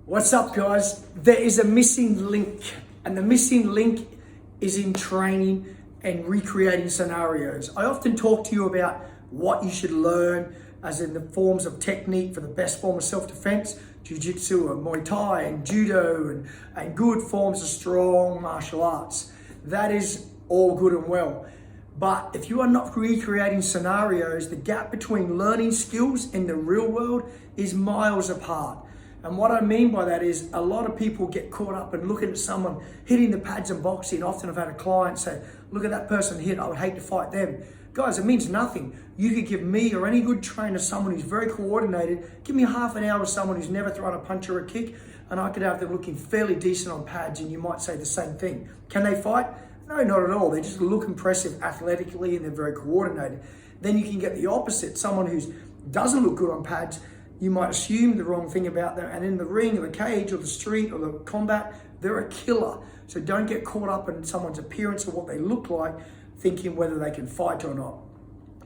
What's up, guys? There is a missing link, and the missing link is in training and recreating scenarios. I often talk to you about what you should learn, as in the forms of technique for the best form of self-defense, jiu-jitsu and Muay Thai and judo and good forms of strong martial arts. That is all good and well. But if you are not recreating scenarios, the gap between learning skills in the real world is miles apart. And what I mean by that is a lot of people get caught up in looking at someone hitting the pads in boxing. Often I've had a client say, look at that person hit, I would hate to fight them. Guys, it means nothing. You could give me or any good trainer someone who's very coordinated, give me half an hour with someone who's never thrown a punch or a kick, and I could have them looking fairly decent on pads, and you might say the same thing. Can they fight? No, not at all. They just look impressive athletically and they're very coordinated. Then you can get the opposite, someone who doesn't look good on pads. You might assume the wrong thing about them, and in the ring or the cage or the street or the combat, they're a killer. So don't get caught up in someone's appearance or what they look like, thinking whether they can fight or not.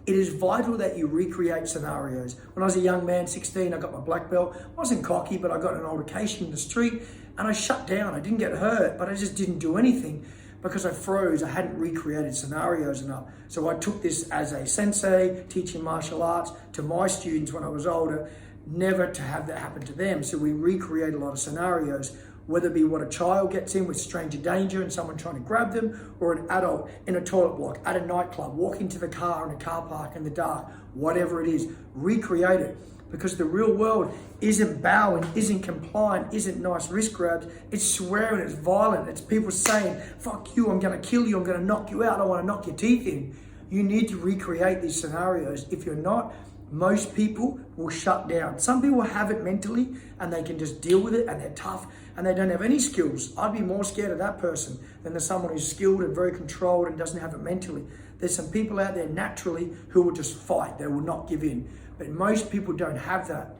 It is vital that you recreate scenarios. When I was a young man, 16, I got my black belt. I wasn't cocky, but I got an altercation in the street and I shut down. I didn't get hurt, but I just didn't do anything because I froze. I hadn't recreated scenarios enough. So I took this as a sensei, teaching martial arts to my students when I was older, never to have that happen to them. So we recreate a lot of scenarios, whether it be what a child gets in with stranger danger and someone trying to grab them, or an adult in a toilet block, at a nightclub, walking to the car in a car park in the dark, whatever it is, recreate it. Because the real world isn't bowing, isn't compliant, isn't nice wrist grabs, it's swearing, it's violent, it's people saying, fuck you, I'm gonna kill you, I'm gonna knock you out, I wanna knock your teeth in. You need to recreate these scenarios. If you're not, most people will shut down. Some people have it mentally and they can just deal with it and they're tough and they don't have any skills. I'd be more scared of that person than the someone who's skilled and very controlled and doesn't have it mentally. There's some people out there naturally who will just fight. They will not give in. But most people don't have that.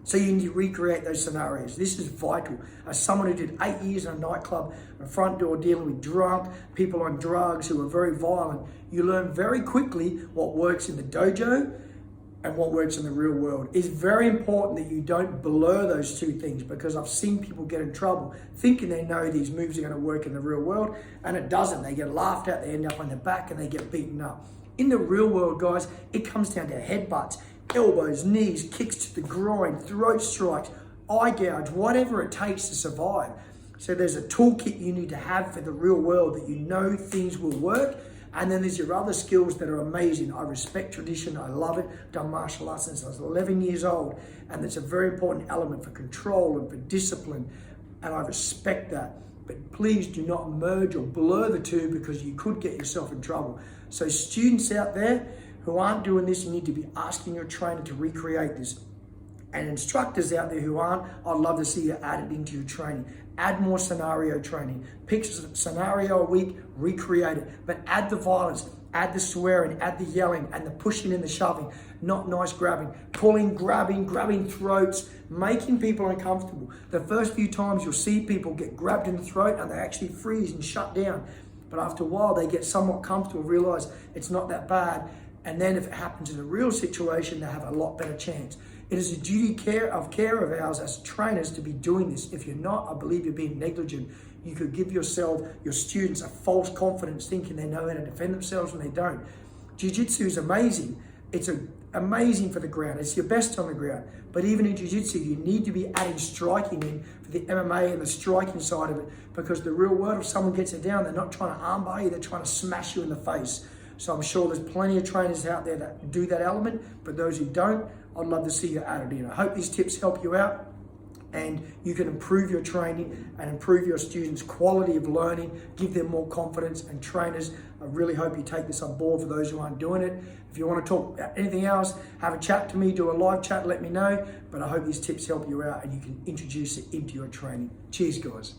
So you need to recreate those scenarios. This is vital. As someone who did 8 years in a nightclub, a front door dealing with drunk people on drugs who are very violent, you learn very quickly what works in the dojo and what works in the real world. It's very important that you don't blur those two things, because I've seen people get in trouble thinking they know these moves are going to work in the real world, and it doesn't. They get laughed at, they end up on their back, and they get beaten up. In the real world, guys, it comes down to headbutts, elbows, knees, kicks to the groin, throat strikes, eye gouge, whatever it takes to survive. So there's a toolkit you need to have for the real world that you know things will work. And then there's your other skills that are amazing. I respect tradition, I love it. Done martial arts since I was 11 years old. And it's a very important element for control and for discipline. And I respect that. But please do not merge or blur the two, because you could get yourself in trouble. So students out there who aren't doing this, you need to be asking your trainer to recreate this. And instructors out there who aren't, I'd love to see you add it into your training. Add more scenario training. Pick a scenario a week, recreate it. But add the violence, add the swearing, add the yelling, and the pushing and the shoving. Not nice grabbing. Pulling, grabbing throats, making people uncomfortable. The first few times you'll see people get grabbed in the throat and they actually freeze and shut down. But after a while, they get somewhat comfortable, realize it's not that bad. And then if it happens in a real situation, they have a lot better chance. It is a duty of ours as trainers to be doing this. If you're not, I believe you're being negligent. You could give your students a false confidence, thinking they know how to defend themselves when they don't. Jiu-jitsu is amazing. It's amazing for the ground. It's your best on the ground. But even in jiu-jitsu, you need to be adding striking in for the MMA and the striking side of it, because the real world, if someone gets it down, they're not trying to armbar you, they're trying to smash you in the face. So I'm sure there's plenty of trainers out there that do that element, but those who don't, I'd love to see you add it in. I hope these tips help you out and you can improve your training and improve your students' quality of learning, give them more confidence. And trainers, I really hope you take this on board for those who aren't doing it. If you want to talk about anything else, have a chat to me, do a live chat, let me know. But I hope these tips help you out and you can introduce it into your training. Cheers, guys.